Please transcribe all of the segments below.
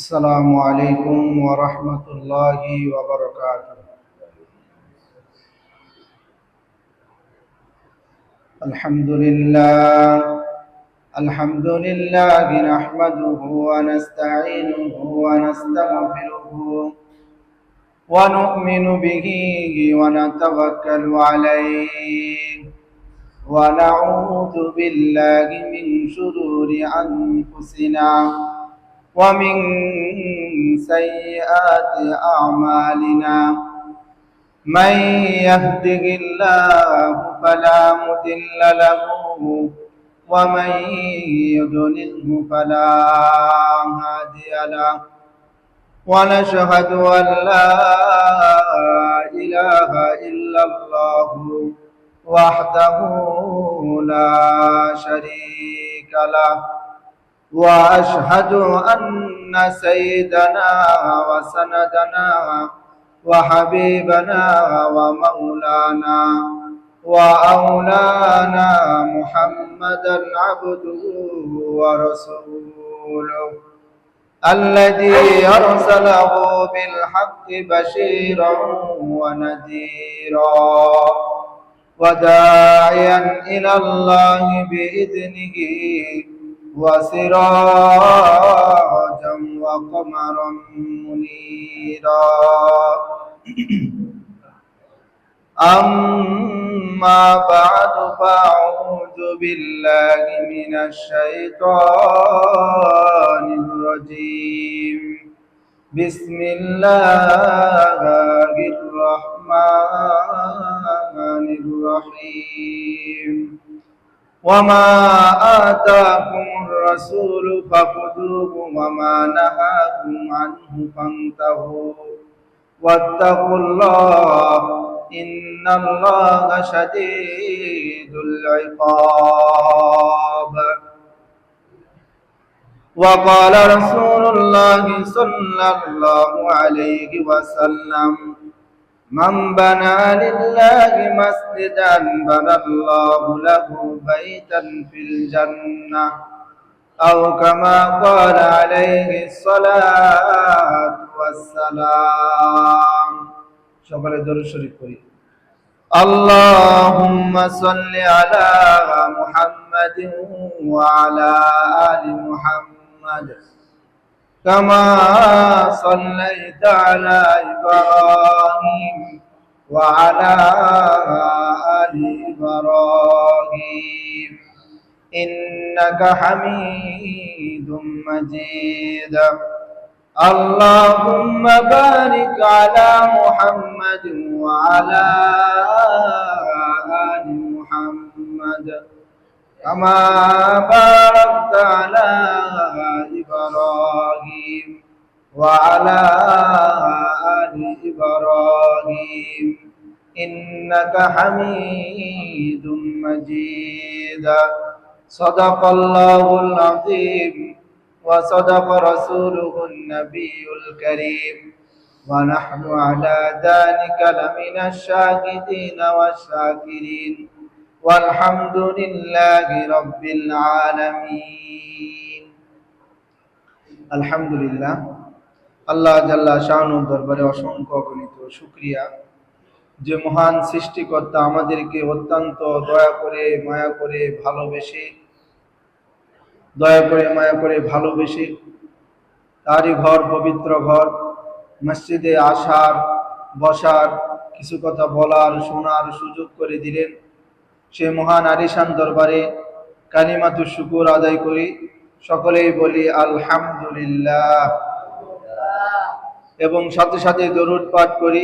السلام عليكم ورحمة الله وبركاته. الحمد لله نحمده ونستعينه ونستغفره ونؤمن به ونتوكل عليه ونعوذ بالله من شرور أنفسنا ومن سيئات أعمالنا. من يهده الله فلا مضل له ومن يضلله فلا هادي له، ونشهد أن لا إله إلا الله وحده لا شريك له، وأشهد أن سيدنا وسندنا وحبيبنا ومولانا وأولانا محمدا عبده ورسوله الذي أرسله بالحق بشيرا ونذيرا وداعيا إلى الله بإذنه وسراجا وقمرا منيرا. أما بعد فأعوذ بالله من الشيطان الرجيم. بسم الله الرحمن الرحيم. وما آتاكم الرسول فخذوه وما نهاكم عنه فانتهوا واتقوا الله إن الله شديد العقاب. وقال رسول الله صلى الله عليه وسلم: من بنى لله مسجدا بنى الله له بيتا في الجنة، أو كما قال عليه الصلاة والسلام. সকলে দরুদ শরীফ পড়ি। اللهم صل على محمد وعلى آل محمد كما صليت على إبراهيم وعلى آل إبراهيم إنك حميد مجيد. اللهم بارك على محمد وعلى آل محمد كما باركت على إبراهيم وعلى آل إبراهيم إنك حميد مجيد. صدق الله العظيم وصدق رسوله النبي الكريم ونحن على ذلك لمن الشاهدين والشاكرين والحمد لله رب العالمين. আলহামদুলিল্লাহ, আল্লাহ জাল্লা শানুর দরবারে অসংখ্য অগণিত শুকরিয়া যে মহান সৃষ্টিকর্তা আমাদেরকে অত্যন্ত দয়া করে মায়া করে ভালোবেসে তারই ঘর, পবিত্র ঘর মসজিদে আসার, বসার, কিছু কথা বলার, শোনার সুযোগ করে দিলেন। সে মহান আলিশান দরবারে কালিমাতু শুকুর আদায় করি, সকলেই বলি আলহামদুলিল্লাহ, এবং সাথে সাথে দরুদ পাঠ করি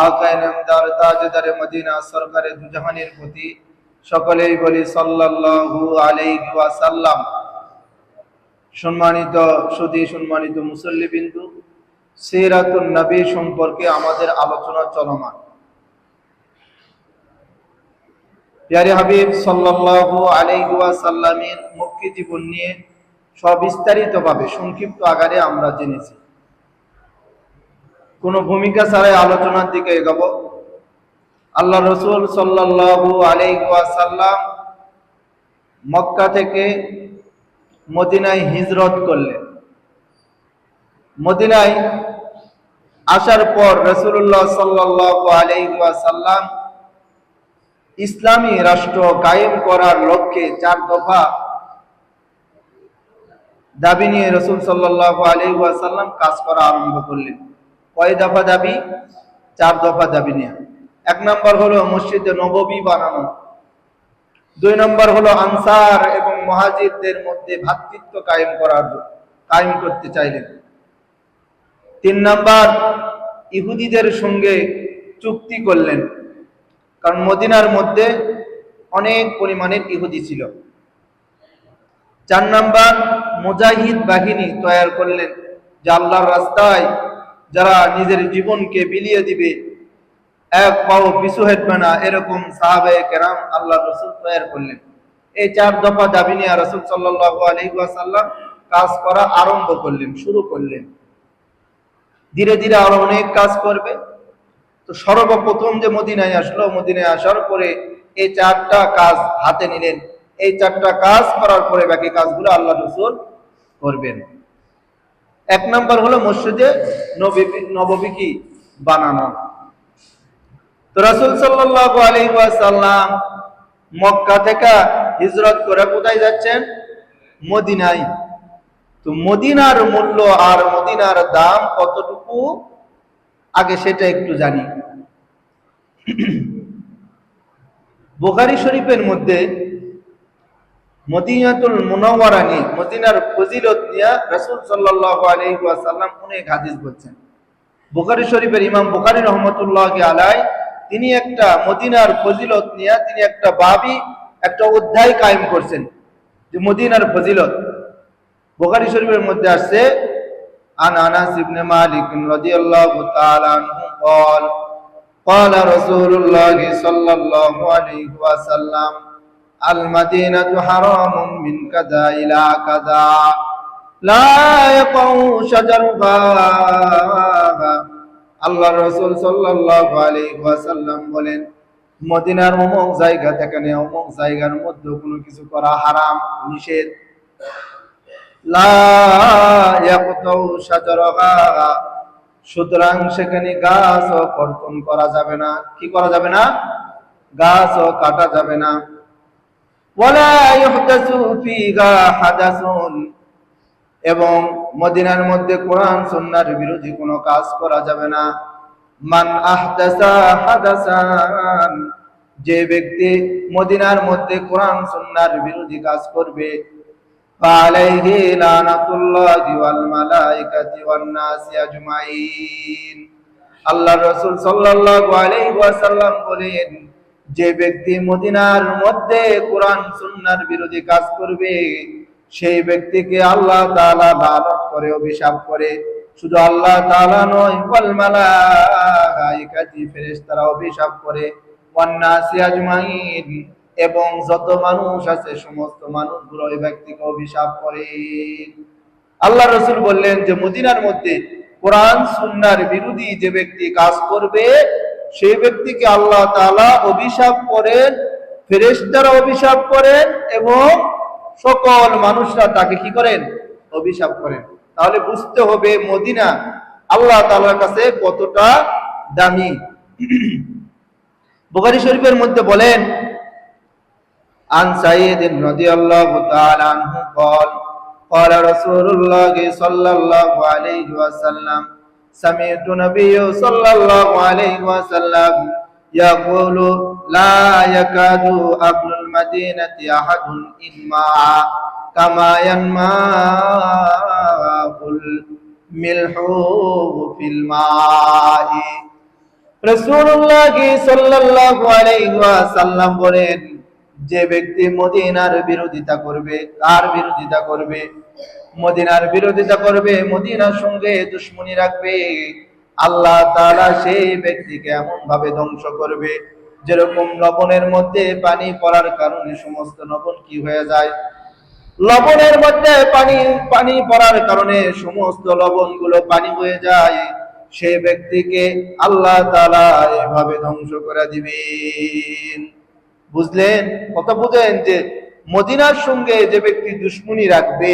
আকায়ে নামদার তাজদারে মদিনা সরকারে দুজাহানের প্রতি, সকলেই বলি সাল্লাল্লাহু আলাইহি ওয়াসাল্লাম। সম্মানিত সুধী, সম্মানিত মুসল্লিবিন্দু, সিরাতুন নবী সম্পর্কে আমাদের আলোচনা চলমান। প্যারে হাবিব সাল্লাল্লাহু আলাইহি ওয়াসাল্লামের মক্কি জীবন নিয়ে সবিস্তারিতভাবে সংক্ষিপ্ত আকারে আমরা জেনেছি। কোনো ভূমিকা ছাড়াই আলোচনার দিকে এগোবো। আল্লাহ রসুল সাল্লাল্লাহু আলাইহি ওয়াসাল্লাম মক্কা থেকে মদিনায় হিজরত করলেন। মদিনায় আসার পর রাসূলুল্লাহ সাল্লাল্লাহু আলাইহি ওয়াসাল্লাম ইসলামী রাষ্ট্র কায়েম করার লক্ষ্যে 4 দফা দাবি নিয়ে রাসূল সাল্লাল্লাহু আলাইহি ওয়াসাল্লাম কাজ করা আরম্ভ করলেন। কয় দফা দাবি? 4 দফা দাবি নিয়ে। 1 নম্বর হলো মসজিদে নববী বানানো, 2 নম্বর হলো আনসার এবং মুহাজিরদের মধ্যে ভ্রাতৃত্ব কায়েম করতে চাইলেন। 3 নম্বর ইহুদিদের সঙ্গে চুক্তি করলেন, কারণ মদিনার মধ্যে অনেক পরিমাণের ইহুদি ছিল। 4 নম্বর মুজাহিদ বাহিনী তৈরি করলেন, যে আল্লাহর রাস্তায় যারা নিজের জীবনকে বিলিয়ে দিবে, এক পাও পিছু হটবে না, এরকম সাহাবায়ে কেরাম আল্লাহর রাসূল তৈরি করলেন। এই 4 দফা দাবি নিয়ে রাসূল সাল্লাল্লাহু আলাইহি ওয়াসাল্লাম কাজ করা আরম্ভ করলেন, শুরু করলেন। ধীরে ধীরে আরো অনেক কাজ করবে। তো সর্বপ্রথম যে মদিনায় আসলো, মদিনায় আসার পরে এই 4টা কাজ হাতে নিলেন। এই 4টা কাজ করার পরে বাকি কাজগুলো আল্লাহ রাসূল করবেন। 1 নম্বর হলো মসজিদে নববী কি বানানো। তো রাসূল সাল্লাল্লাহু আলাইহি ওয়াসাল্লাম মক্কা থেকে হিজরত করে কোথায় যাচ্ছেন? মদিনায়। তো মদিনার মূল্য আর মদিনার দাম কতটুকু আগে সেটা একটু জানি। বুখারী শরীফের মধ্যে মদিনাতুল মুনাওয়ারা নিয়ে, মদিনার ফজিলত নিয়ে রাসূল সাল্লাল্লাহু আলাইহি ওয়াসাল্লাম অনেক হাদিস বলছেন। বুখারী শরীফের ইমাম বুখারী রাহমাতুল্লাহি আলাইহি তিনি একটা মদিনার ফজিলত নিয়ে তিনি একটা বাবি, একটা অধ্যায় কায়েম করছেন, যে মদিনার ফজিলত। বুখারী শরীফের মধ্যে আসছে, আন আনাস ইবনে মালিক রাদিয়াল্লাহু তাআলা আনহু قال قال رسول الله صلى الله عليه وسلم المدينة حرام من كذا إلى كذا لا يقع شجرها। আল্লাহ রাসূল সাল্লাল্লাহু আলাইহি ওয়াসাল্লাম বলেন, মদিনার অমুক জায়গা থেকে নিয়ে অমুক জায়গার মধ্যে কোনো কিছু করা হারাম, নিষেধ। লা ইয়াকতাউ শাজারাহা, সুতরাং সেখানে গাছও কর্তন করা যাবে না। কি করা যাবে না? গাছও কাটা যাবে না। ওয়ালা ইহদাসু ফিহা হাদাসুন, এবং মদিনার মধ্যে কোরআন সুন্নাহর বিরোধী কোনো কাজ করা যাবে না। মান আহদাসা হাদাসান, যে ব্যক্তি মদিনার মধ্যে কোরআন সুন্নাহর বিরোধী কাজ করবে, ফালাইহি লানাতুল্লাহি ওয়াল মালাইকাতি ওয়ান নাসি আজমাইন। আল্লাহর রাসূল সাল্লাল্লাহু আলাইহি ওয়াসাল্লাম বলেন, যে ব্যক্তি মদিনার মধ্যে কোরআন সুন্নাহর বিরোধী কাজ করবে, সেই ব্যক্তিকে আল্লাহ তাআলা লানত করে, অভিশাপ করে। শুধু আল্লাহ তাআলা নয়, ওয়াল মালাইকাতি, ফেরেশতারা অভিশাপ করে, ওয়ান নাসি আজমাইন, এবং যত মানুষ আছে সমস্ত মানুষগুলো ওই ব্যক্তিকে অভিশাপ করে। আল্লাহ রাসূল বললেন যে মদিনার মধ্যে কোরআন সুন্নাহর বিরোধী যে ব্যক্তি কাজ করবে, সেই ব্যক্তিকে আল্লাহ তাআলা অভিশাপ করেন, ফেরেশতারা অভিশাপ করেন, এবং সকল মানুষরা তাকে কি করেন? অভিশাপ করেন। তাহলে বুঝতে হবে মদিনা আল্লাহ তাআলার কাছে কতটা দামি। বুখারী শরীফের মধ্যে বলেন, عن سعيد رضي الله تعالى عنه قال قال رسول الله صلى الله عليه وسلم سمعت النبي صلى الله عليه وسلم يقول لا يكاد أهل المدينة أحد ينمع كما ينمع الملح في الماء। রাসূলুল্লাহ সাল্লাল্লাহু আলাইহি ওয়াসাল্লাম বলেন, যে ব্যক্তি মদিনার বিরোধিতা করবে, কার বিরোধিতা করবে? মদিনার বিরোধিতা করবে, মদিনার সঙ্গে দুশমনি রাখবে, আল্লাহ তাআলা সেই ব্যক্তিকে এমন ভাবে ধ্বংস করবে, যেরকম লবণের মধ্যে পানি পড়ার কারণে সমস্ত লবণ কি হয়ে যায়? লবণের মধ্যে পানি পড়ার কারণে সমস্ত লবণগুলো পানি হয়ে যায়, সেই ব্যক্তিকে আল্লাহ তাআলা এভাবে ধ্বংস করে দিবেন। বুঝলেন? কথা বুঝেন যে মদিনার সঙ্গে যে ব্যক্তি দুশমনি রাখবে,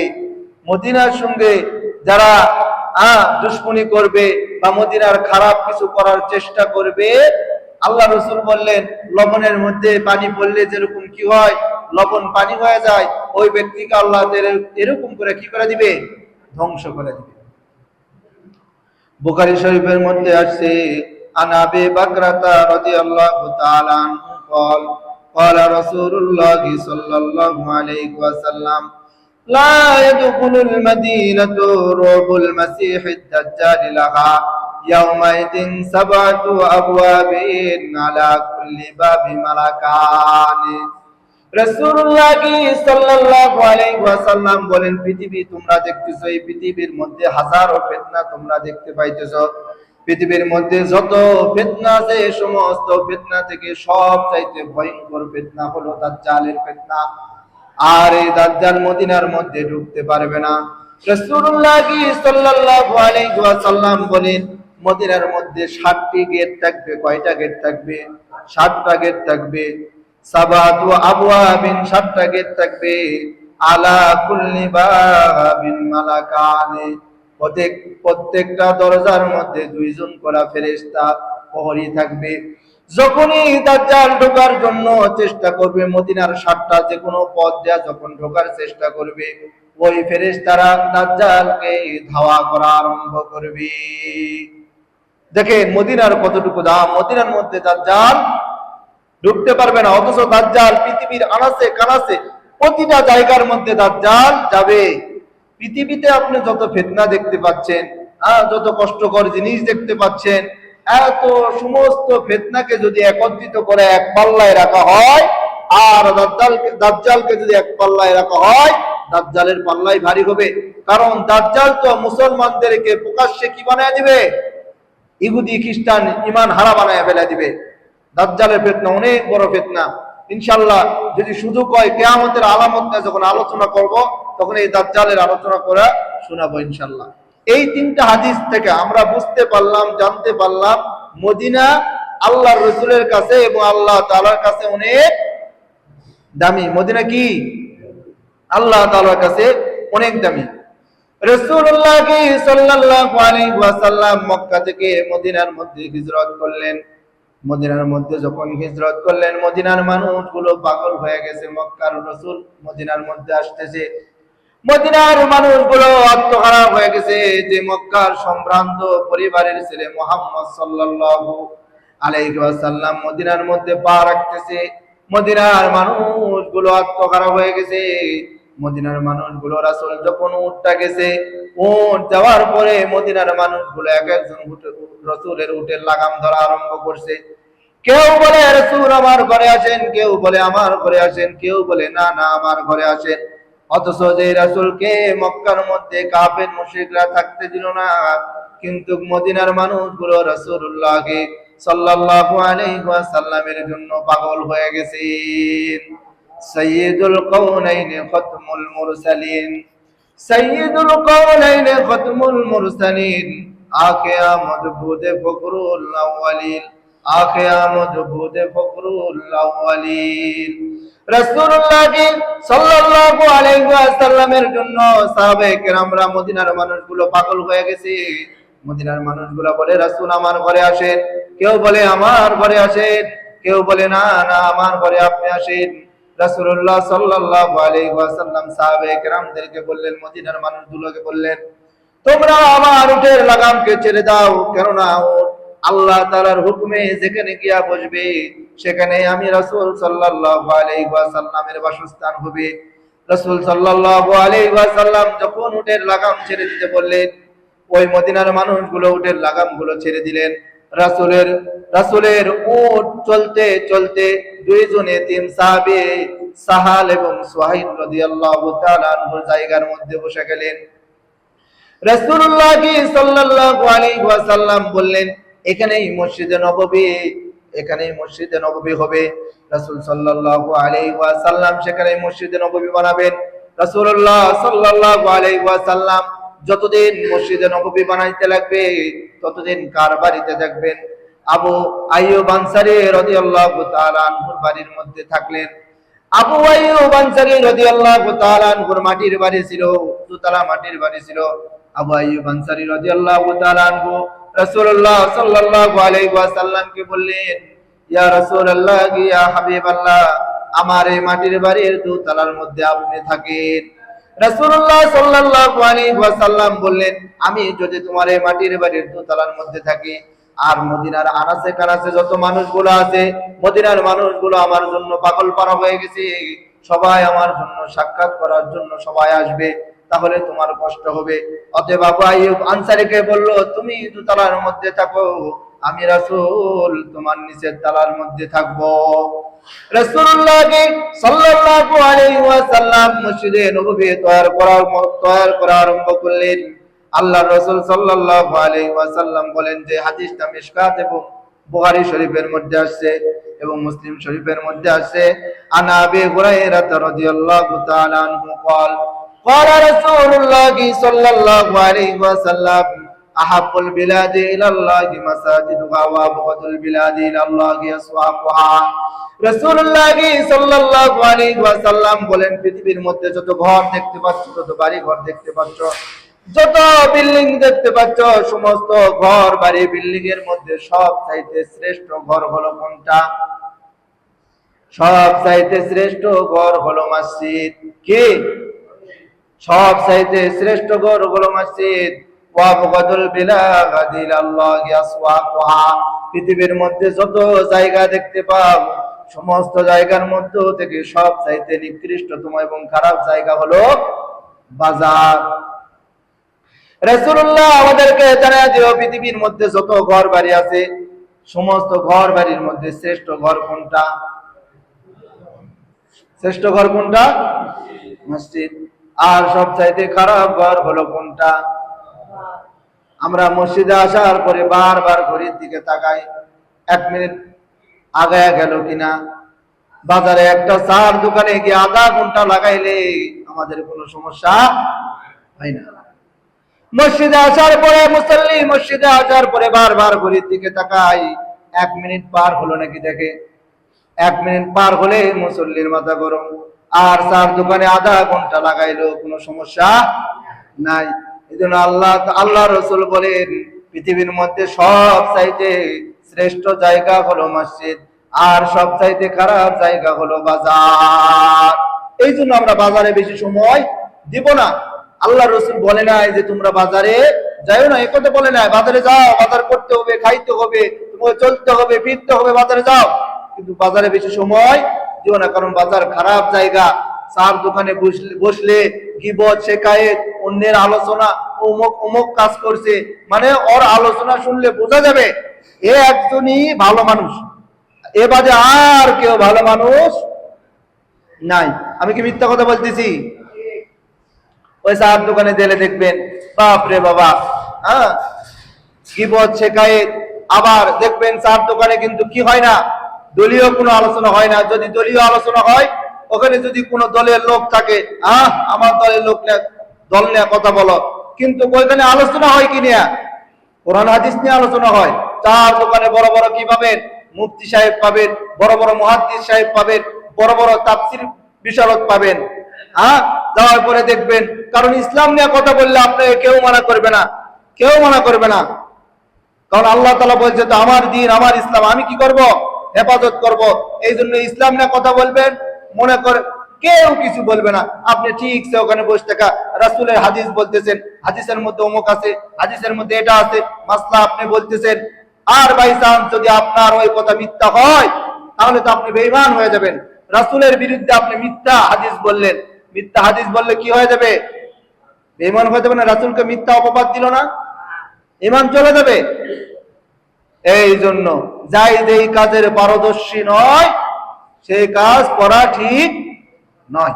মদিনার সঙ্গে যারা দুশমনি করবে বা মদিনার খারাপ কিছু করার চেষ্টা করবে, আল্লাহ রাসূল বললেন লবণের মধ্যে পানি পড়লে যেরকম কি হয়, লবণ পানি হয়ে যায়, ওই ব্যক্তিকে আল্লাহ এরকম করে কি করে দিবে, ধ্বংস করে দিবে। বুখারী শরীফের মধ্যে আছে আন আবি বকরতা রাদিয়াল্লাহু তাআলা আনহু قال قال رسول الله صلى الله عليه وسلم لا يدخل المدينة رعب المسيح الدجال لها يومئذ 7 أبواب على كل باب ملكان। রাসূলুল্লাহ সাল্লাল্লাহু আলাইহি ওয়াসাল্লাম বলেন, পৃথিবী তোমরা দেখতেছো, এই পৃথিবীর মধ্যে হাজারো ফিতনা তোমরা দেখতে পাইতেছো। পৃথিবীর মধ্যে যত ফিতনা আছে, সমস্ত ফিতনা থেকে সবচাইতে ভয়ঙ্কর ফিতনা হলো দাজ্জালের ফিতনা। আর এই দাজ্জাল মদিনার মধ্যে ঢুকতে পারবে না। রাসূলুল্লাহ সাল্লাল্লাহু আলাইহি ওয়াসাল্লাম বলেন, মদিনার মধ্যে 7টি গেট থাকবে। কয়টা গেট থাকবে? 7টা গেট থাকবে। সাবাতু আবওয়াবিন, 7টা গেট থাকবে। আলা কুল্লি বাবিন মালাকানে, প্রত্যেকটা দরজার মধ্যে 2 জন করে ফেরেশতা প্রহরী থাকবে। যখনই দাজ্জাল ঢোকার জন্য চেষ্টা করবে, মদিনার 7টা যে কোনো পথ দিয়ে যখন ঢোকার চেষ্টা করবে, ওই ফেরেশতারা দাজ্জালকে ধাওয়া করা আরম্ভ করবে। দেখেন মদিনার কতটুকু দাম। মদিনার মধ্যে দাজ্জাল ঢুকতে পারবে না, অথচ দাজ্জাল পৃথিবীর আনাচে কানাচে প্রতিটা জায়গার মধ্যে দাজ্জাল যাবে। পৃথিবীতে আপনি যত ফিতনা দেখতে পাচ্ছেন, যত কষ্টকর জিনিস দেখতে পাচ্ছেন, এত সমস্ত ফিতনাকে যদি একত্রিত করে এক পাল্লায় রাখা হয়, আর দাজ্জালকে যদি এক পাল্লায় রাখা হয়, দাজ্জালের পাল্লাই ভারী হবে। কারণ দাজ্জাল তো মুসলমানদেরকে প্রকাশ্যে কি বানায় দিবে, ইহুদি খ্রিস্টান ঈমান হারা বানায় ফেলে দিবে। দাজ্জালের ফিতনা অনেক বড় ফিতনা। ইনশাআল্লাহ যদি শুধু কয় কিয়ামতের আলামত নিয়ে যখন আলোচনা করব, তখন এই দাজ্জালের আলোচনা করা শোনাবো ইনশাআল্লাহ। এই 3টা হাদিস থেকে আমরা বুঝতে পারলাম, জানতে পারলাম মদিনা আল্লাহর রাসূলের কাছে এবং আল্লাহ তাআলার কাছে অনেক দামি। মদিনা কি আল্লাহ তাআলার কাছে অনেক দামি। রাসূলুল্লাহ সাল্লাল্লাহু আলাইহি ওয়াসাল্লাম মক্কা থেকে মদিনার মধ্যে হিজরত করলেন। মদিনার মধ্যে যখন হিজরত করলেন, মদিনার মানুষগুলো পাগল হয়ে গেছে। মক্কার রাসূল মদিনার মধ্যে আসতেছে, মদিনার মানুষগুলো আত্মহারা হয়ে গেছে যে মক্কার সম্ভ্রান্ত পরিবারের ছেলে মুহাম্মদ সাল্লাল্লাহু আলাইহি ওয়াসাল্লাম মদিনার মধ্যে পা রাখতেছে। মদিনার মানুষগুলো আত্মহারা হয়ে গেছে। মদিনার মানুষগুলো রাসূল যখন উঠটা গেছে, উঠ যাওয়ার পরে মদিনার মানুষগুলো এক একজন রাসূলের উটের লাগাম ধরা আরম্ভ করছে। কেউ বলে রাসূল আমার ঘরে আসেন, কেউ বলে আমার ঘরে আসেন, কেউ বলে না না আমার ঘরে আসেন। অথচ যে রাসূলকে মক্কার মধ্যে কাফের মুশরিকরা থাকতে দিল না, কিন্তু মদিনার মানুষগুলো রাসূলুল্লাহ সাল্লাল্লাহু আলাইহি ওয়াসাল্লামের জন্য পাগল হয়ে গেছে। সাইয়্যিদুল কাউনাইন খাতমুল মুরসালিন, সাইয়্যিদুল কাউনাইন খাতমুল মুরসালিন, আকে আমদ বুদে ফখরুল আউয়ালিন, আকে আমদ বুদে ফখরুল আউয়ালিন। রাসূলুল্লাহ সাল্লাল্লাহু আলাইহি ওয়াসাল্লামের জন্য সাহাবায়ে কেরামরা মদিনার মানুষগুলো পাগল হয়ে গেছে। মদিনার মানুষগুলো বলে রাসূল আমার ঘরে আসেন, কেউ বলে আমার ঘরে আসেন, কেউ বলে না না আমার ঘরে আপনি আসেন। রাসূলুল্লাহ সাল্লাল্লাহু আলাইহি ওয়াসাল্লাম সাহাবায়ে কেরামদেরকে বললেন, মদিনার মানুষগুলোকে বললেন, তোমরা আমার উটের লাগামকে ছেড়ে দাও, কেননা আল্লাহ তাআলার হুকুমে যেখানে গিয়া বসবে সেখানে আমি রাসূল সাল্লাল্লাহু আলাইহি ওয়াসাল্লামের বাসস্থান হবে। রাসূল সাল্লাল্লাহু আলাইহি ওয়াসাল্লাম যখন উটের লাগাম ছেড়ে দিতে বললেন, ওই মদিনার মানুষগুলো উটের লাগামগুলো ছেড়ে দিলেন। রাসূলের উট চলতে চলতে 2 জন এতিম সাহাবী সাহাল এবং সুহাইল রাদিয়াল্লাহু তাআলা আনহুর জায়গার মধ্যে বসে গেলেন। রাসূলুল্লাহ সাল্লাল্লাহু আলাইহি ওয়াসাল্লাম বললেন, এখানেই মসজিদে নববী, এখানেই মসজিদে নববী হবে। রাসূল সাল্লাল্লাহু আলাইহি ওয়াসাল্লাম সেখানে মসজিদে নববী বানাবেন। রাসূলুল্লাহ সাল্লাল্লাহু আলাইহি ওয়াসাল্লাম যতদিন মসজিদে নববী বানাইতে লাগবে, ততদিন কার বাড়িতে থাকবেন? আবু আইয়ুব আনসারী রাদিয়াল্লাহু তাআলা আনহুর বাড়ির মধ্যে থাকলেন। আবু আইয়ুব আনসারী রাদিয়াল্লাহু তাআলা আনহুর মাটির বাড়ি ছিল, দোতলা মাটির বাড়ি ছিল। আবু আইয়ুব আনসারী রাদিয়াল্লাহু তাআলা আনহু রাসূলুল্লাহ সাল্লাল্লাহু আলাইহি ওয়াসাল্লামকে বললেন, ইয়া রাসূলুল্লাহ, ইয়া হাবিবাল্লাহ, আমার এই মাটির বাড়ির দোতলার মধ্যে আপনি থাকেন। রাসূলুল্লাহ সাল্লাল্লাহু আলাইহি ওয়াসাল্লাম বললেন, আমি যদি তোমার এই মাটির বাড়ির দোতলার মধ্যে থাকি, আর মদিনার আনাচে কানাচে যত মানুষগুলো আছে, মদিনার মানুষগুলো আমার জন্য পাগল পারা হয়ে গেছে, সবাই আমার জন্য সাক্ষাৎ করার জন্য সবাই আসবে, তাহলে তোমার কষ্ট হবে। অতএব আবু আইয়ুব আনসারীকে বলল, তুমি দোতলার মধ্যে থাকো, আমি রাসূল তোমার নিচের তলার মধ্যে থাকবো। রাসূলুল্লাহ সাল্লাল্লাহু আলাইহি ওয়াসাল্লাম মসজিদে নববী তৈরি করা আরম্ভ করলেন। আল্লাহর রাসূল সাল্লাল্লাহু আলাইহি ওয়াসাল্লাম বলেন যে হাদিসটা মিশকাত এবং বুখারী শরীফের মধ্যে আসছে এবং মুসলিম শরীফের মধ্যে আসছে, আন আবি হুরায়রা রাদিয়াল্লাহু তাআলা আনহু قال قال رسول الله صلى الله عليه وسلم أحب البلاد إلى الله مساجدها وأبغض البلاد إلى الله أسواقها। রাসূলুল্লাহ সাল্লাল্লাহু আলাইহি ওয়াসাল্লাম বলেন, পৃথিবীর মধ্যে যত ঘর দেখতে পাচ্ছ, যত বাড়ি ঘর দেখতে পাচ্ছ, যত বিল্ডিং দেখতে পাচ্ছ, সমস্ত ঘর বাড়ি বিল্ডিং এর মধ্যে সবচাইতে শ্রেষ্ঠ ঘর হলো কোনটা? সবচাইতে শ্রেষ্ঠ ঘর হলো মসজিদ। কি? সবচাইতে শ্রেষ্ঠ ঘর হলো মসজিদ। ওয়াবগাদুল বিলাদি ইলাল্লাহি আসওয়াকুহা। পৃথিবীর মধ্যে যত জায়গা দেখতে পাও, সমস্ত জায়গার মধ্যে থেকে সবচাইতে নিকৃষ্টতম এবং খারাপ জায়গা হলো বাজার। রাসূলুল্লাহ আমাদেরকে জানায় দিও, পৃথিবীর মধ্যে যত ঘর বাড়ি আছে, সমস্ত ঘর বাড়ির মধ্যে শ্রেষ্ঠ ঘর কোনটা? শ্রেষ্ঠ ঘর কোনটা? মসজিদ। আর সবচাইতে খারাপ ঘর হলো কোনটা? আমরা মসজিদে আসার পরে বারবার ঘড়ির দিকে তাকাই, 1 মিনিট আগায়া গেল কিনা। বাজারে একটা চার দোকানে গিয়ে আধা ঘন্টা লাগাইলে আমাদের কোনো সমস্যা হয় না। মসজিদে আসার পরে মুসল্লি মসজিদে আসার পরে বারবার ঘড়ির দিকে তাকাই, 1 মিনিট পার হলো নাকি দেখে। 1 মিনিট পার হলে মুসল্লির মাথা গরম। আর চার দোকানে আধা ঘন্টা লাগাইলো কোনো সমস্যা নাই। এজন্য আল্লাহ রাসূল বলেন, পৃথিবীর মধ্যে সবচাইতে শ্রেষ্ঠ জায়গা হলো মসজিদ, আর সবচাইতে খারাপ জায়গা হলো বাজার। এই জন্য আমরা বাজারে বেশি সময় দিব না। আল্লাহ রাসূল বলে নাই যে তোমরা বাজারে যাও না, এই কথা বলে নাই। বাজারে যাও, বাজার করতে হবে, খাইতে হবে, তোমাকে চলতে হবে, ফিরতে হবে, বাজারে যাও, কিন্তু বাজারে বেশি সময় দিও না, কারণ বাজার খারাপ জায়গা। চার দোকানে বসলে গীবত, শিকায়েত, অন্যের আলোচনা, অমুক কাজ করছে, মানে ওর আলোচনা শুনলে বোঝা যাবে এ একজনই ভালো মানুষ, এ বাদে আর কেউ ভালো মানুষ নাই। আমি কি মিথ্যা কথা বলতেছি? ওই চার দোকানে গেলে দেখবেন, বাপরে বাবা, হ্যাঁ, গীবত, শিকায়েত। আবার দেখবেন চার দোকানে কিন্তু কি হয় না, দলীয় কোনো আলোচনা হয় না। যদি দলীয় আলোচনা হয়, ওখানে যদি কোনো দলের লোক থাকে, আমার দলের লোক দল নিয়ে কথা বলো, কিন্তু ওইখানে আলোচনা হয় কি নিয়ে? কোরআন হাদিস নিয়ে আলোচনা হয়। চার দোকানে বড় বড় কি পাবেন? মুফতি সাহেব পাবেন, বড় বড় মুহাদ্দিস সাহেব পাবেন, বড় বড় তাফসীর বিশারদ পাবেন। যাওয়ার পরে দেখবেন, কারণ ইসলাম নিয়ে কথা বললে আপনাকে কেউ মানা করবে না, কেউ মানা করবে না, কারণ আল্লাহ তাআলা বলছে তো আমার দ্বীন, আমার ইসলাম, আমি কি করব? হেফাজত করব। এই জন্য ইসলাম নিয়ে কথা বলবেন, মনে করে কেউ কিছু বলবে না। আপনি ঠিক সে ওখানে বসে থাকা, রাসূলের হাদিস বলতেছেন, হাদিসের মধ্যে অমুক আছে, হাদিসের মধ্যে এটা আছে, মাসলা আপনি বলতেছেন, আর বাই চান্স যদি আপনার ওই কথা মিথ্যা হয়, তাহলে তো আপনি বেঈমান হয়ে যাবেন। রাসূলের বিরুদ্ধে আপনি মিথ্যা হাদিস বললেন, মিথ্যা হাদিস বললে কি হয়ে যাবে? বেঈমান হয়ে যাবে না? রাসূলকে মিথ্যা অপবাদ দিল না, ঈমান চলে যাবে। এই জন্য যাই যেই কাজের পারদর্শী নয়, সেই কাজ করা ঠিক নয়।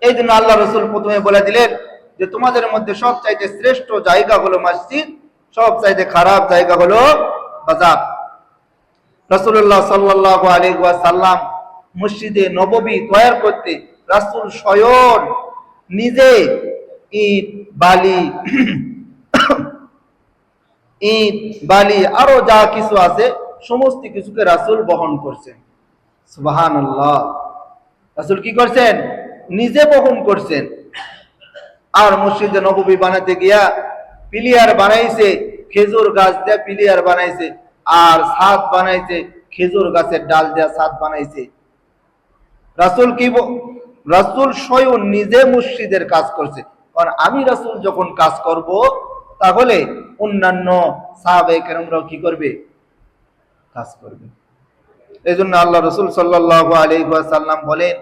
এই জন্য আল্লাহ রাসূল প্রথমে বলে দিলেন যে তোমাদের মধ্যে সবচাইতে শ্রেষ্ঠ জায়গা হলো মসজিদ, সবচাইতে খারাপ জায়গা হলো বাজার। রাসূলুল্লাহ সাল্লাল্লাহু আলাইহি ওয়াসাল্লাম মসজিদে নববী তৈরি করতে রাসূল স্বয়ং নিজে ইট, বালি আরো যা কিছু আছে সমস্ত কিছুকে রাসূল বহন করছেন। সুবহানাল্লাহ। রাসূল কি করছেন? নিজে বহন করছেন। আর মসজিদে নববী বানাতে গিয়া পিলিয়ার বানাইছে, খেজুর গাছ দিয়ে পিলিয়ার বানাইছে, আর ছাদ বানাইছে খেজুর গাছের ডাল দিয়ে ছাদ বানাইছে। রাসূল রাসূল স্বয়ং নিজে মসজিদের কাজ করছে। আর আমি রাসূল যখন কাজ করব, তাহলে অন্যান্য সাহাবায়ে কেরামরাও কি করবে? কাজ করবে। এই জন্য আল্লাহ রাসূল সাল্লাল্লাহু আলাইহি ওয়াসাল্লাম বলেন,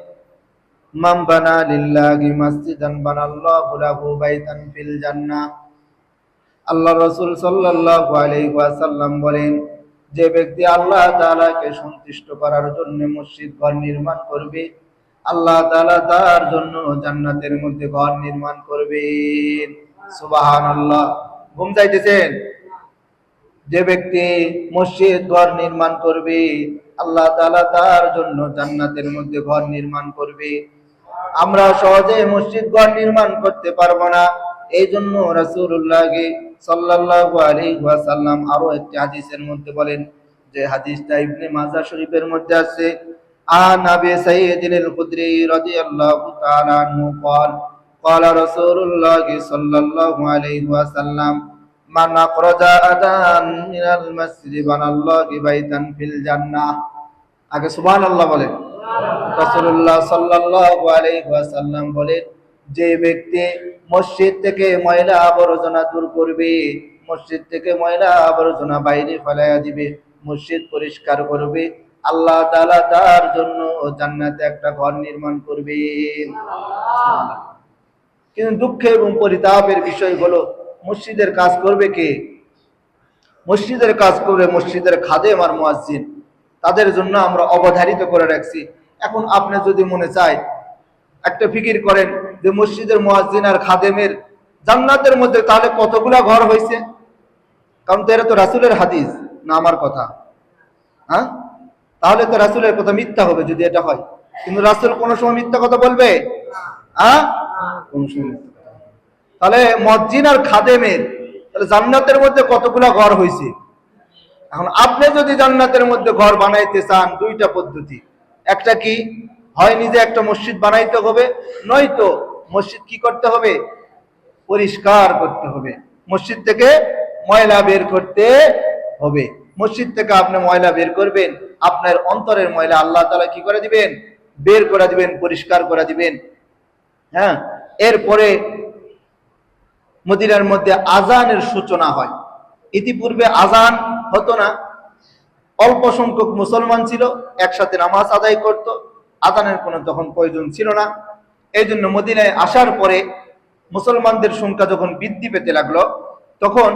মান বানা লিল্লাহি মাসজিদান বানাল্লাহু লাহু বাইতান ফিল জান্নাহ। আল্লাহ রাসূল সাল্লাল্লাহু আলাইহি ওয়াসাল্লাম বলেন, যে ব্যক্তি আল্লাহ তাআলাকে সন্তুষ্ট করার জন্য মসজিদ ঘর নির্মাণ করবে, আল্লাহ তাআলা তার জন্য জান্নাতের মধ্যে ঘর নির্মাণ করবেন। সুবহানাল্লাহ। ঘুম যাইতেছেন? যে ব্যক্তি মসজিদ ঘর নির্মাণ করবে, আল্লাহ তাআলা তার জন্য জান্নাতের মধ্যে ঘর নির্মাণ করবে। আমরা সহজে মসজিদ ঘর নির্মাণ করতে পারবো না। এই জন্য রাসূলুল্লাহ সাল্লাল্লাহু আলাইহি ওয়াসাল্লাম আরো একটি হাদিসের মধ্যে বলেন, যে হাদিসটা ইবনে মাজাহ শরীফের মধ্যে আছে, আন আবি সাইয়্যিদিন আল-খুদরি রাদিয়াল্লাহু তাআলা আনহু قال قال رسول الله صلى الله عليه وسلم মান আখরাজা আদান মিনাল মসজিদ বানাল্লাহু বাইতান ফিল জান্নাহ। আগে সুবহানাল্লাহ বলেন। রাসূলুল্লাহ সাল্লাল্লাহু আলাইহি ওয়াসাল্লাম বলেন, যে ব্যক্তি মসজিদ থেকে ময়লা আবর্জনা দূর করবে, মসজিদ থেকে ময়লা আবর্জনা বাইরে ফেলাইয়া দিবে, মসজিদ পরিষ্কার করবে, আল্লাহ তাআলা তার জন্য জান্নাতে একটা ঘর নির্মাণ করবেন। কিন্তু দুঃখের এবং পরিতাপের বিষয় হলো, মসজিদের কাজ করবে কে? মসজিদের কাজ করবে মসজিদের খাদেম আর মুয়াজ্জিন। তাদের জন্য আমরা অবধারিত করে রাখছি। এখন আপনি যদি মনে চায়, একটা ফিকির করেন যে মসজিদের মুয়াজ্জিন আর খাদেমের জান্নাতের মধ্যে তাহলে কতগুলা ঘর হয়েছে? কারণ তো এটা তো রাসূলের হাদিস না আমার কথা। হ্যাঁ, তাহলে তো রাসূলের কথা মিথ্যা হবে যদি এটা হয়। কিন্তু রাসূল কোন সময় মিথ্যা কথা বলবে? কোন সময়? তাহলে মুয়াজ্জিন আর খাদেমের তাহলে জান্নাতের মধ্যে কতগুলা ঘর হয়েছে? এখন আপনি যদি জান্নাতের মধ্যে ঘর বানাইতে চান, দুইটা পদ্ধতি। একটা কি, হয় নিজে একটা মসজিদ বানাইতে হবে, নয়তো মসজিদ কি করতে হবে? পরিষ্কার করতে হবে। মসজিদ থেকে ময়লা বের করতে হবে। মসজিদ থেকে আপনি ময়লা বের করবেন, আপনার অন্তরের ময়লা আল্লাহ তাআলা কি করে দিবেন? বের করে দিবেন, পরিষ্কার করে দিবেন। হ্যাঁ, এরপরে মদিনার মধ্যে আজানের সূচনা হয়। ইতিপূর্বে আজান হতো না, অল্প সংখ্যক মুসলমান ছিল, একসাথে নামাজ আদায় করত, আজানের কোনো তখন প্রয়োজন ছিল না। এই জন্য মদিনায় আসার পরে মুসলমানদের সংখ্যা যখন বৃদ্ধি পেতে লাগলো, তখন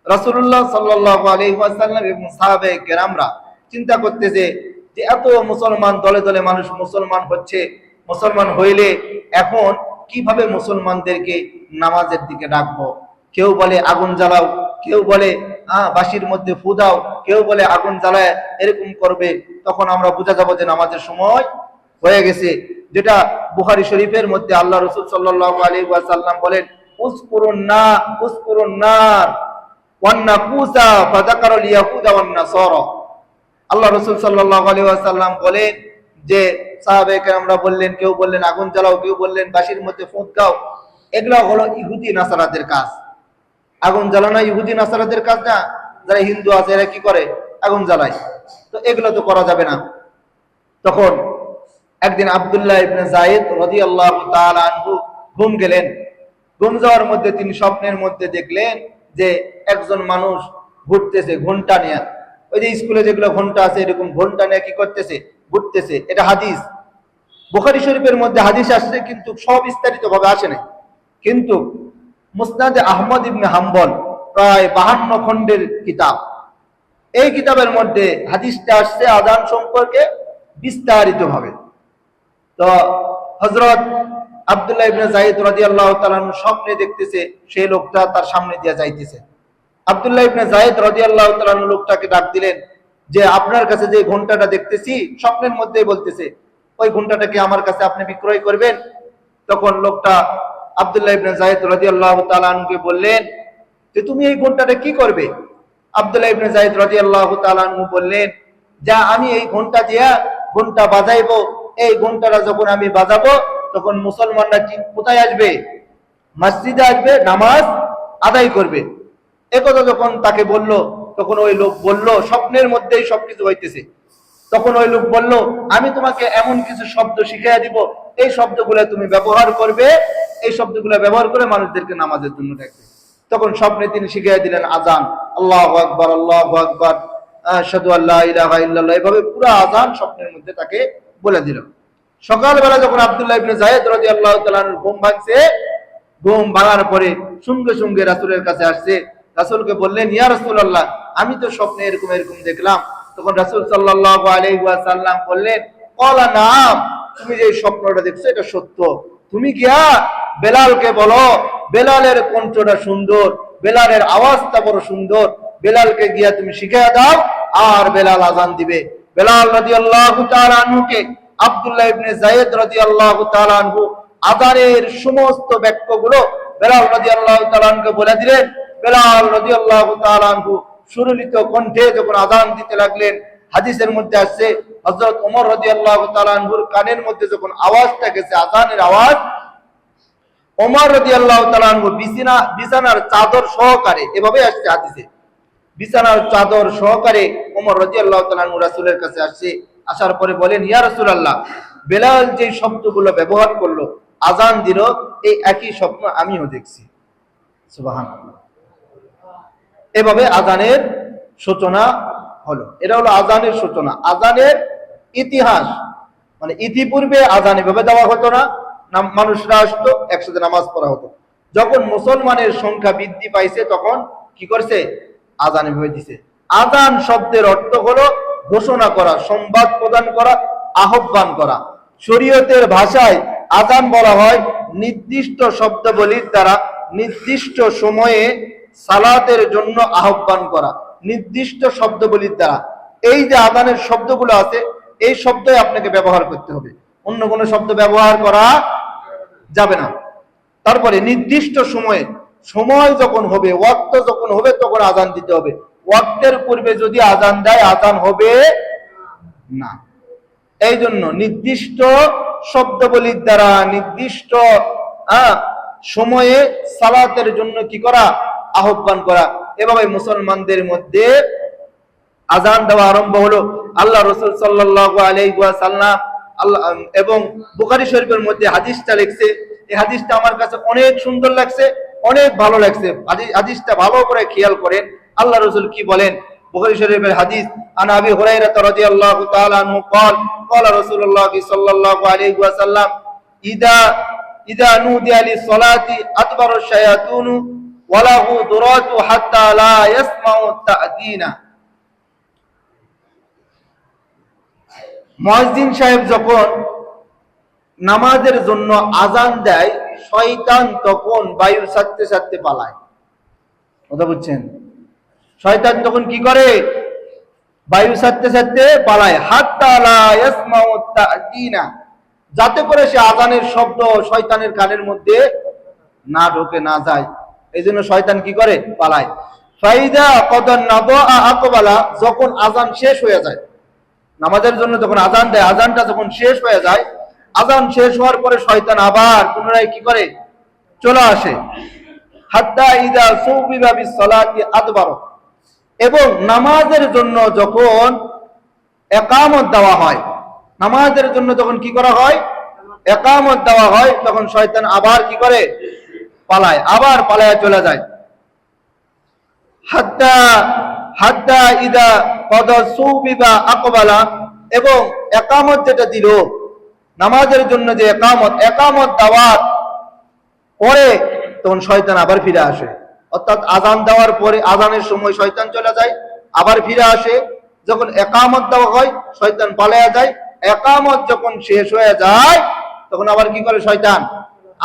রাসূলুল্লাহ সাল্লাল্লাহু আলাইহি ওয়াসাল্লাম এবং সাহাবায়ে কেরামরা চিন্তা করতেছে যে এত মুসলমান, দলে দলে মানুষ মুসলমান হচ্ছে, মুসলমান হইলে এখন কিভাবে মুসলমানদেরকে নামাজের দিকে ডাকবো? কেউ বলে আগুন জ্বালাও, কেউ বলে বাঁশির মধ্যে ফু দাও, কেউ বলে আগুন জ্বালায় এরকম করবে। তখন আমরা বুঝা যাবো যে নামাজের সময় হয়ে গেছে। যেটা বুখারী শরীফের মধ্যে আল্লাহ রাসূল সাল্লাল্লাহু আলাইহি ওয়াসাল্লাম বলেন, উসকুরুন নার ওয়ান নাকুসা ফাযাকারাল ইয়াহুদা ওয়ান নাসারা। আল্লাহ রাসূল সাল্লাল্লাহু আলাইহি ওয়াসাল্লাম বলেন যে সাহাবায়ে কেরামরা বললেন, কেউ বললেন আগুন জ্বালাও, কেউ বললেন বাঁশির মধ্যে ফুঁক দাও। এগুলো হলো ইহুদি নাসারাদের কাজ। আগুন জ্বালানো ইহুদি নাসারাদের কাজ না। যারা হিন্দু আছে এরা কি করে? আগুন জ্বালায়। তো এগুলো তো করা যাবে না। তখন একদিন আব্দুল্লাহ ইবনে যায়েদ রাদিয়াল্লাহু তাআলা আনহু ঘুম গেলেন। ঘুম যাওয়ার মধ্যে তিনি স্বপ্নের মধ্যে দেখলেন যে একজন মানুষ ঘুরতেছে ঘন্টা নিয়ে। ওই যে স্কুলে যেগুলো ঘন্টা আছে এরকম ঘন্টা নিয়ে কি করতেছে? ঘুরতেছে। এটা হাদিস, বুখারী শরীফের মধ্যে হাদিস আসছে, কিন্তু সবিস্তারিত ভাবে আসে নাই। কিন্তু মুসনাদে আহমদ ইবনে হাম্বল প্রায় 52 খণ্ডের কিতাব, এই কিতাবের মধ্যে হাদিসটা আসছে আযান সম্পর্কে বিস্তারিত ভাবে। তো হযরত আব্দুল্লাহ ইবনে যায়েদ রাদিয়াল্লাহু তাআলা স্বপ্নে দেখতেছে সেই লোকটা তার সামনে দিয়ে যাইতেছে। আব্দুল্লাহ ইবনে যায়েদ রাদিয়াল্লাহু তাআলা লোকটাকে ডাক দিলেন যে আপনার কাছে যে ঘন্টাটা দেখতেছি, স্বপ্নের মধ্যেই বলতেছে, ওই ঘন্টাটাকে আমার কাছে আপনি বিক্রয় করবেন? তখন লোকটা আব্দুল্লাহ ইবনে যায়েদ রাদিয়াল্লাহু তাআলা আনহুকে বললেন যে তুমি এই ঘন্টাটা কি করবে? আব্দুল্লাহ ইবনে যায়েদ রাদিয়াল্লাহু তাআলা আনহু বললেন, যা আমি এই ঘন্টা দিয়া ঘন্টা বাজাইবো, এই ঘন্টাটা যখন আমি বাজাবো তখন মুসলমানরা কোথায় আসবে? মসজিদে আসবে, নামাজ আদায় করবে। একথা যখন তাকে বলল, তখন ওই লোক বলল, স্বপ্নের মধ্যেই সবকিছু হইতেছে, তখন ওই লোক বলল, আমি তোমাকে এমন কিছু শব্দ শিখিয়ে দিব, এই শব্দগুলো তুমি ব্যবহার করবে, এই শব্দগুলো ব্যবহার করে মানুষদেরকে নামাজের জন্য ডাকবে। তখন স্বপ্নে তিনি শিখিয়ে দিলেন আজান, আল্লাহু আকবার, আল্লাহু আকবার, আশহাদু আল্লা ইলাহা ইল্লাল্লাহ, এভাবে পুরো আজান স্বপ্নের মধ্যে তাকে বলে দিল। সকালবেলা যখন আব্দুল্লাহ ইবনে যায়েদ রাদিয়াল্লাহু তাআলা আনহু ঘুম ভাঙছে, ঘুম ভাঙার পরে সঙ্গে সঙ্গে রাসূলের কাছে আসছে, রাসূলকে বললেন, ইয়া রাসূলুল্লাহ, আমি তো স্বপ্নে এরকম এরকম দেখলাম। তখন রাসূল সাল্লাল্লাহু আলাইহি ওয়াসাল্লাম বললেন, ক্বালা নাম, তুমি যে স্বপ্নটা দেখছো এটা সত্য। তুমি গিয়া বেলালকে বলো, বেলালের কণ্ঠটা সুন্দর, বেলালের আওয়াজটা বড় সুন্দর, বেলালকে গিয়া তুমি শিখিয়ে দাও, আর বেলাল আজান দিবে। বেলাল রাদিয়াল্লাহু তাআলা আনহুকে আব্দুল্লাহ ইবনে যায়েদ রাদিয়াল্লাহু তাআলা আনহু আজানের সমস্ত বাক্যগুলো বেলাল রাদিয়াল্লাহু তাআলা আনহুকে বলে দিলেন। বেলাল রাদিয়াল্লাহু তাআলা আনহু সুরলিত কণ্ঠে যখন আজান দিতে লাগলেন, হাদিসের মধ্যে আসছে হযরত ওমর রাদিয়াল্লাহু তাআলা আনহুর কানের মধ্যে যখন আওয়াজটা গেছে, আজানের আওয়াজ, ওমর রাদিয়াল্লাহু তাআলা আনহু বিছানার চাদর সহকারে, এভাবে আসছে হাদিসে, বিছানার চাদর সহকারে ওমর রাদিয়াল্লাহু তাআলা আনহু রাসূলের কাছে আসছে। আসার পরে বলেন, ইয়া রাসূলুল্লাহ, বেলাল যে শব্দগুলো ব্যবহার করলো, আজান দিল, এই একই স্বপ্ন আমিও দেখছি। সুবহানাল্লাহ। এভাবে আজানের সূচনা হলো। এটা হলো আজানের সূচনা। আজানের ইতিহাস, মানে ইতিপূর্বে আজান এভাবে দেওয়া হতো না, মানুষরা আসতো, একসাথে নামাজ পড়া হতো। যখন মুসলমানের সংখ্যা বৃদ্ধি পাইছে, তখন কি করছে, আজান এভাবে দিছে। আজান শব্দের অর্থ হলো ঘোষণা করা, সংবাদ প্রদান করা, আহ্বান করা। শরীয়তের ভাষায় আজান বলা হয় নির্দিষ্ট শব্দাবলীর দ্বারা নির্দিষ্ট সময়ে সালাতের জন্য আহ্বান করা, নির্দিষ্ট শব্দাবলীর দ্বারা। এই যে আজানের শব্দগুলো আছে, এই শব্দই আপনাকে ব্যবহার করতে হবে, অন্য কোনো শব্দ ব্যবহার করা যাবে না। তারপরে নির্দিষ্ট সময়ে, সময় যখন হবে, ওয়াক্ত যখন হবে, তখন আজান দিতে হবে। ওয়াক্তের পূর্বে যদি আজান দেয়, আজান হবে না। এই জন্য নির্দিষ্ট শব্দাবলীর দ্বারা নির্দিষ্ট সময়ে সালাতের জন্য কি করা, আহ্বান করা। এভাবে মুসলমানদের মধ্যে আজান দেওয়া আরম্ভ হলো। আল্লাহ রাসূল সাল্লাল্লাহু আলাইহি ওয়াসাল্লাম এবং বুখারী শরীফের মধ্যে হাদিসটা লিখছে। এই হাদিসটা আমার কাছে অনেক সুন্দর লাগছে, অনেক ভালো লাগছে। হাদিসটা ভালো করে খেয়াল করেন, আল্লাহ রাসূল কি বলেন। বুখারী শরীফের হাদিস, আন আবি হুরায়রা রাদিয়াল্লাহু তাআলা আনহু قال قال رسول الله صلى الله عليه وسلم اذا نودي للصلاه ادبر الشياطين وله ضرات حتى لا يسمع التأذين। মুয়াজ্জিন সাহেব যখন নামাজের জন্য আজান দেয়, শয়তান তখন বায়ু ছাড়তে ছাড়তে পালায়। কথা বুঝছেন? শয়তান তখন কি করে, বায়ু ছাড়তে ছাড়তে পালায়। হাত্তা লা ইয়াসমাউ তা'যীনা, যাতে করে সে আজানের শব্দ শয়তানের কানের মধ্যে না ঢোকে, না যায়। এইজন্য শয়তান কি করে, পালায়। ফাইদা কদান নাদা আকবালা, যখন আজান শেষ হয়ে যায়, নামাজের জন্য যখন আজান দেয়, আজানটা যখন শেষ হয়ে যায়, আজান শেষ হওয়ার পরে শয়তান আবার পুনরায় কি করে, চলে আসে। হাত্তা ইযা সুবিবা বিসসালাতি আদবার, এবং নামাজের জন্য যখন ইকামত দেওয়া হয়, নামাজের জন্য যখন কি করা হয়, ইকামত দেওয়া হয়, তখন শয়তান আবার কি করে, পালায়, আবার পালায়া চলে যায়। হাত্তা ইযা কদা সুবিবা আকবালা, এবং ইকামত যেটা দিল, নামাজের জন্য যে ইকামত দেওয়ার পরে তখন শয়তান আবার ফিরে আসে। অর্থাৎ আজান দেওয়ার পরে, আজানের সময় শয়তান চলে যায়, আবার ফিরে আসে। যখন ইকামত দেওয়া হয়, শয়তান পালায়া যায়। ইকামত যখন শেষ হয়ে যায়, তখন আবার কি করে, শয়তান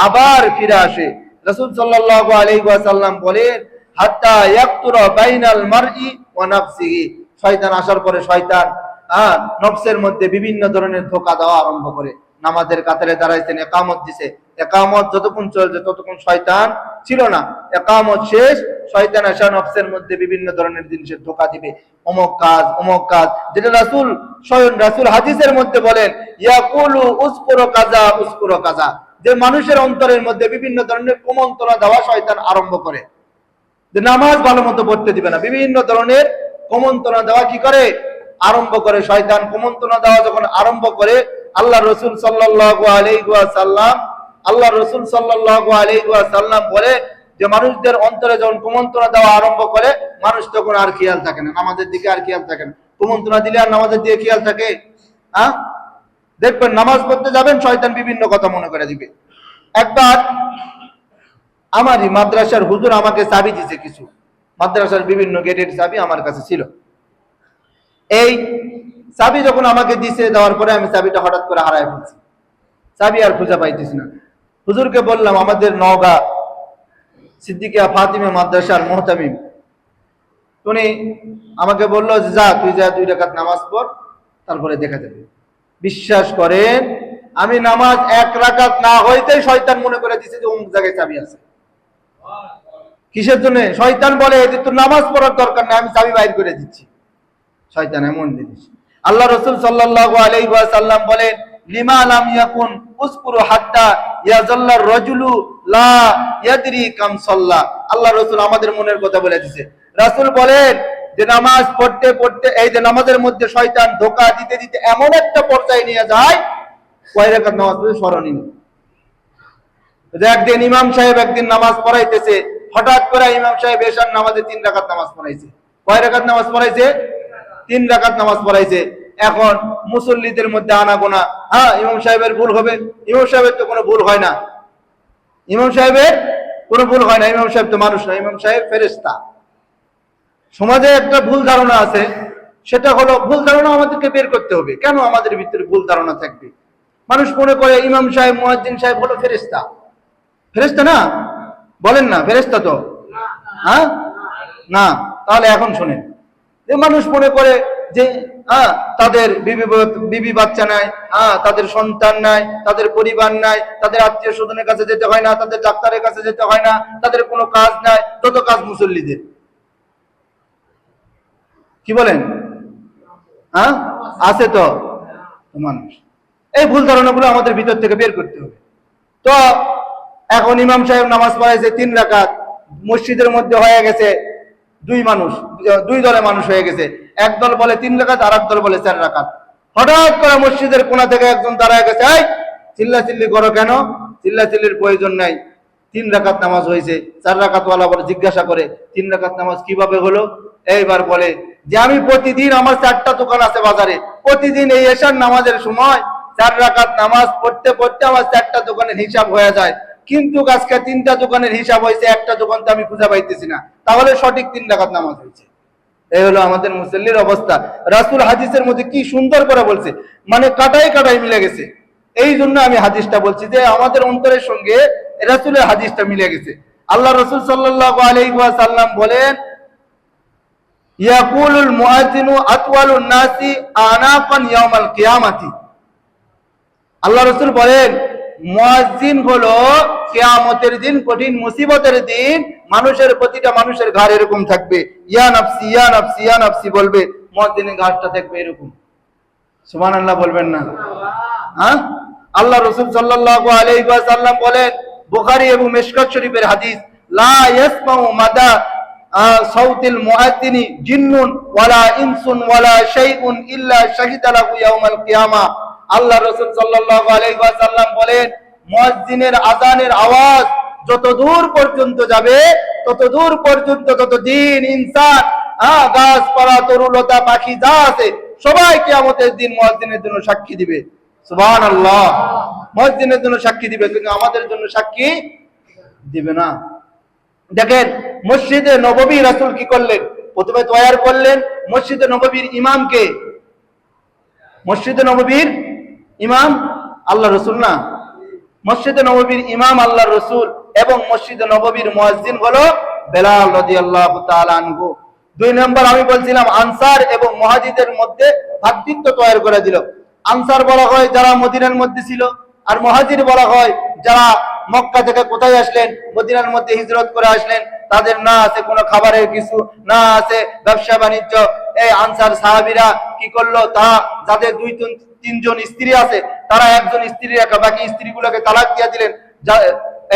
আবার ফিরে আসে। রাসূল সাল্লাল্লাহু আলাইহি ওয়াসাল্লাম বলেন, হাত্তা ইয়াকতুরা বাইনাল মারই ওয়া নাফসিহি, শয়তান আসার পরে শয়তান নফসের মধ্যে বিভিন্ন ধরনের ধোঁকা দেওয়া আরম্ভ করে। নামাজের কাতারে দাঁড়াইছেন, ইকামত দিছে, ইকামত যতক্ষণ চলছে ততক্ষণ শয়তান ছিল না। ইকামত শেষ, শয়তান আসা নফসের মধ্যে বিভিন্ন ধরনের জিনিসের ধোঁকা দিবে, অমুক কাজ, যেটা স্বয়ং রাসূল হাদিসের মধ্যে বলেন, ইয়াকুলু উযকুরু কাযা উযকুরু কাযা, যে মানুষের অন্তরের মধ্যে বিভিন্ন ধরনের কুমন্ত্রণা দেওয়া শয়তান আরম্ভ করে, যে নামাজ ভালো মতো পড়তে দিবে না, বিভিন্ন ধরনের কুমন্ত্রণা দেওয়া কি করে আরম্ভ করে শয়তান। কুমন্ত্রণা দেওয়া যখন আরম্ভ করে, আল্লাহ রসুল সাল্লাল্লাহু আলাইহি ওয়াসাল্লাম বলে যে মানুষদের অন্তরে যখন কুমন্ত্রণা দেওয়া আরম্ভ করে, মানুষ তখন আর খেয়াল থাকে না, নামাজের দিকে আর খেয়াল থাকে না। কুমন্ত্রণা দিলে আর নামাজের দিকে খেয়াল থাকে? দেখবেন নামাজ পড়তে যাবেন, শয়তান বিভিন্ন কথা মনে করে দিবে। একবার আমারই মাদ্রাসার হুজুর আমাকে চাবি দিয়েছে, কিছু মাদ্রাসার বিভিন্ন গেটের চাবি আমার কাছে ছিল। এই চাবি যখন আমাকে দিছে, দেওয়ার পরে আমি চাবিটা হঠাৎ করে হারায় ফেলছি, চাবি আর খুঁজে পাইতেছি না। হুজুরকে বললাম, আমাদের নওগাঁ সিদ্দিকিয়া ফাতিমা মাদ্রাসার মুহতামিম, উনি আমাকে বললো যে যা তুই যা 2 রাকাত নামাজ পড়, তারপরে দেখা যাবে। বিশ্বাস করেন, আমি নামাজ 1 রাকাত না হইতেই শয়তান মনে করে দিছে যে অমুক জায়গায় চাবি আছে। কিসের জন্য? শয়তান বলে যে তোর নামাজ পড়ার দরকার নেই, আমি চাবি বাইর করে দিচ্ছি। শয়তান এমন জিনিস। আল্লাহ রাসূল সাল্লাল্লাহু আলাইহি ওয়াসাল্লাম বলেন, লিমা লাম ইয়াকুন উসকুরু হাত্তা ইয়াজাল্লার রাজুলু লা ইয়াদরি কাম সাল্লা। আল্লাহ রাসূল আমাদের মনের কথা বলে দিয়েছে। রাসূল বলেন যে নামাজ পড়তে পড়তে, এই যে নামাজের মধ্যে শয়তান ধোঁকা দিতে দিতে এমন একটা পর্যায়ে নিয়ে যায়, কয় রাকাত নামাজ পড়ে স্মরণই নেই। একদিন ইমাম সাহেব একদিন নামাজ পড়াইতেছে, হঠাৎ করে ইমাম সাহেব এশার নামাজে 3 রাকাত নামাজ পড়াইছে। কয় রাকাত নামাজ পড়াইছে? 3 রাকাত নামাজ পড়াইছে। এখন মুসল্লিদের মধ্যে আনাগোনা, ইমাম সাহেবের ভুল হবে। ইমাম সাহেবের তো কোনো ভুল হয় না, ইমাম সাহেবের কোনো ভুল হয় না। ইমাম সাহেব তো মানুষ না, ইমাম সাহেব ফেরেশতা। সমাজে একটা ভুল ধারণা আছে, সেটা হলো ভুল ধারণা আমাদেরকে বের করতে হবে। কেন আমাদের ভিতরে ভুল ধারণা থাকবে? মানুষ মনে করে ইমাম সাহেব, মুয়াজ্জিন সাহেব হলো ফেরেশতা। ফেরেশতা না? বলেন না, ফেরেশতা তো না। তাহলে এখন শুনেন, যে মানুষ মনে করে যে তাদের বিবি বাচ্চা নাই, তাদের সন্তান নাই, তাদের পরিবার নাই, তাদের আত্মীয় স্বজনের কাছে যেতে হয় না, তাদের ডাক্তারের কাছে যেতে হয় না, তাদের কোনো কাজ নাই, যত কাজ মুসল্লিদের। কি বলেন? আছে তো মানুষ। এই ভুল ধারণাগুলো আমাদের ভিতর থেকে বের করতে হবে। তো এখন ইমাম সাহেব নামাজ পড়াইছে 3 রাকাত, মসজিদের মধ্যে হয়ে গেছে 2 দলে মানুষ হয়ে গেছে। এক দল বলে 3 রাকাত, আর এক দল বলে 4 রাকাত। হঠাৎ করে মসজিদের কোণা থেকে একজন দাঁড়ায় গেছে, এই চিল্লাচিল্লি করো কেন? চিল্লাচিল্লির প্রয়োজন নাই, 3 রাকাত নামাজ হয়েছে। 4 রাকাত ওয়ালা বলে জিজ্ঞাসা করে, 3 রাকাত নামাজ কিভাবে হলো? এইবার বলে যে আমি প্রতিদিন, আমার 4টা দোকান আছে বাজারে, প্রতিদিন এই এশার নামাজের সময় 4 রাকাত নামাজ পড়তে পড়তে আমার 4টা দোকানের হিসাব হয়ে যায়, কিন্তু আজকে 3টা দোকানের হিসাব হয়েছে, একটা দোকান তো আমি খুঁজে পাইতেছি না, তাহলে সঠিক 3 রাকাত নামাজ হয়েছে। এই হলো আমাদের মুসল্লির অবস্থা। রাসূল হাদিসের মধ্যে কি সুন্দর করে বলছে, মানে কাটাই কাটাই মিলে গেছে। এই জন্য আমি হাদিসটা বলছি যে আমাদের অন্তরের সঙ্গে রাসূলের হাদিসটা মিলে গেছে। আল্লাহ রাসূল সাল্লাল্লাহু আলাইহি ওয়াসাল্লাম বলেন, ইয়াকুলুল মুআজ্জিনু আতওয়ালুন নাসি আনাফান ইয়াউমাল কিয়ামাতি। আল্লাহ রাসূল বলেন, মুয়াজ্জিন হলো কিয়ামতের দিন, কঠিন মুসিবতের দিন, মানুষের প্রতিটা মানুষের ঘাড় এরকম থাকবে, ইয়া নাফসি ইয়া নাফসি ইয়া নাফসি বলবে, মুয়াজ্জিনের ঘাড়টা থাকবে এরকম। সুবহানাল্লাহ বলবেন না? আল্লাহ রাসূল সাল্লাল্লাহু আলাইহি ওয়াসাল্লাম বলেন, বুখারী এবং মিশকাত শরীফের হাদিস, লা ইয়াসমাউ মাদা সাউতিল মুআজ্জিনি জিন্নুন ওয়ালা ইনসুন ওয়ালা শাইউন ইল্লা শাহিদা লাহু ইয়াউমাল কিয়ামা। আল্লাহ রাসূল সাল্লাল্লাহু আলাইহি ওয়াসাল্লাম বলেন, মুয়াজ্জিনের আযানের আওয়াজ যত দূর পর্যন্ত যাবে, তত দূর পর্যন্ত ততদিন ইনসান, গাছপালা, তরুলতা, পাখি যা আছে সবাই কিয়ামতের দিন মুয়াজ্জিনের জন্য সাক্ষী দিবে। সুবহানাল্লাহ। মুয়াজ্জিনের জন্য সাক্ষী দিবে, কিন্তু আমাদের জন্য সাক্ষী দিবে না। দেখেন মসজিদে নববী রাসূল কি করলেন? প্রথমে তৈয়ার করলেন মসজিদে নববীর ইমামকে। মসজিদে নববীর ইমাম আল্লাহ রাসূল না, মসজিদে নববীর ইমাম আল্লাহ রাসূল, এবং মসজিদে নববীর মুয়াজ্জিন হলো বেলাল রাদিয়াল্লাহু তাআলা আনহু। 2 নম্বর আমি বলছিলাম, আনসার এবং মুহাজিরদের মধ্যে ভ্রাতৃত্ব তৈরি করে দিল। আনসার বলা হয় যারা মদিনার মধ্যে ছিল, আর মুহাজির বলা হয় যারা মক্কা থেকে কোথায় আসলেন, মদিনার মধ্যে হিজরত করে আসলেন, তাদের না আছে কোনো খাবারের কিছু, না আছে ব্যবসা বাণিজ্য। এই আনসার সাহাবীরা কি করলো, তারা যাদের 2-3 জন স্ত্রী আছে, তারা একজন স্ত্রী রাখা, বাকি স্ত্রীগুলোকে তালাক দিয়ে দিলেন।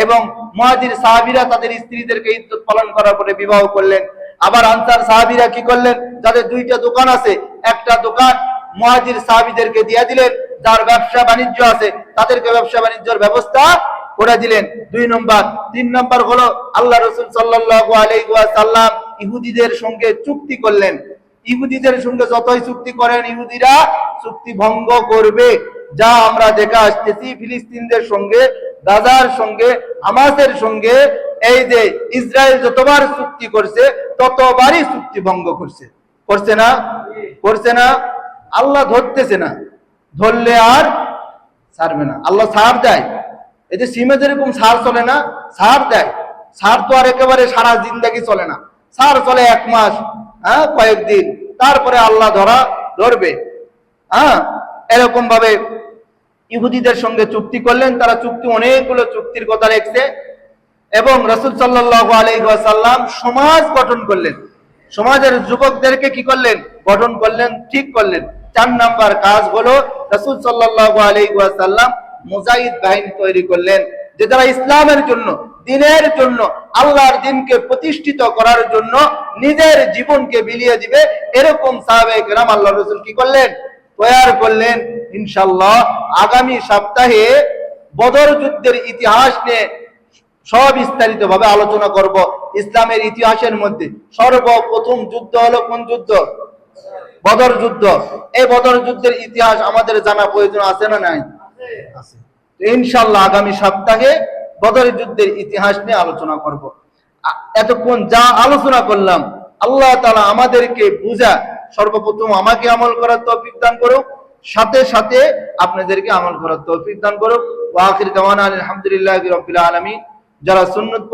এবং মুহাজির সাহাবীরা তাদের স্ত্রীদেরকে ইদ্যত পালন করার পরে বিবাহ করলেন। আবার আনসার সাহাবীরা কি করলেন, যাদের দুইটা দোকান আছে, একটা দোকান মুহাজির সাহাবীদেরকে দিয়ে দিলেন, যার ব্যবসা বাণিজ্য আছে তাদেরকে ব্যবসা বাণিজ্যের ব্যবস্থা করে দিলেন। 2 নম্বর। 3 নম্বর হলো আল্লাহ রাসূল সাল্লাল্লাহু আলাইহি ওয়াসাল্লাম ইহুদিদের সঙ্গে চুক্তি করলেন। ইহুদিদের সঙ্গে যতই চুক্তি করেন, ইহুদিরা চুক্তি ভঙ্গ করবে। যা আমরা দেখে আসতেছি ফিলিস্তিনদের সঙ্গে, গাজার সঙ্গে, হামাসের সঙ্গে, এই যে ইসরায়েল যতবার চুক্তি করছে ততবারই চুক্তি ভঙ্গ করছে। করছে না? করছে না? আল্লাহ ধরতেছে না, ধরলে আর ছাড়বে না। আল্লাহ ছাড় দেয়। এই যে সিমে যেরকম ছাড় চলে না, ছাড় দেয়। ছাড় তো আর একেবারে সারা জিন্দেগি চলে না, ছাড় চলে 1 মাস, কয়েকদিন, তারপরে আল্লাহ ধরবে। এরকম ভাবে ইহুদিদের সঙ্গে চুক্তি করলেন। তারা চুক্তি, অনেকগুলো চুক্তির কথা লিখছে। এবং রাসূল সাল্লাল্লাহু আলাইহি ওয়াসাল্লাম সমাজ গঠন করলেন। সমাজের যুবকদেরকে কি করলেন? গঠন করলেন, ঠিক করলেন। 4 নাম্বার কাজ হলো রাসূল সাল্লাল্লাহু আলাইহি ওয়াসাল্লাম মুজাহিদ বাহিনী তৈরি করলেন, যে যারা ইসলামের জন্য, দ্বীনের জন্য, আল্লাহর দ্বীনকে প্রতিষ্ঠিত করার জন্য নিজের জীবনকে বিলিয়ে দিবে, এরকম সাহাবায়ে কেরাম আল্লাহর রাসূল কি করলেন? তৈরি করলেন। ইনশাআল্লাহ আগামী সপ্তাহে বদর যুদ্ধের ইতিহাস নিয়ে সবিস্তারিত ভাবে আলোচনা করব। ইসলামের ইতিহাসের মধ্যে সর্বপ্রথম যুদ্ধ হলো কোন যুদ্ধ? বদর যুদ্ধ। এই বদর যুদ্ধের ইতিহাস আমাদের জানা প্রয়োজন আছে না নাই? আছে। ইনশাআল্লাহ আগামী সপ্তাহে বদর যুদ্ধের ইতিহাস নিয়ে আলোচনা করব। এতক্ষণ যা আলোচনা করলাম, আল্লাহ তাআলা আমাদেরকে বুঝা, সর্বপ্রথম আমাকে আমল করার তৌফিক দান করুক, সাথে সাথে আপনাদেরকে আমল করার তৌফিক দান করুক। ওয়া আখির দাওয়ানা আলহামদুলিল্লাহি রাব্বিল আলামিন। যারা সুন্নাত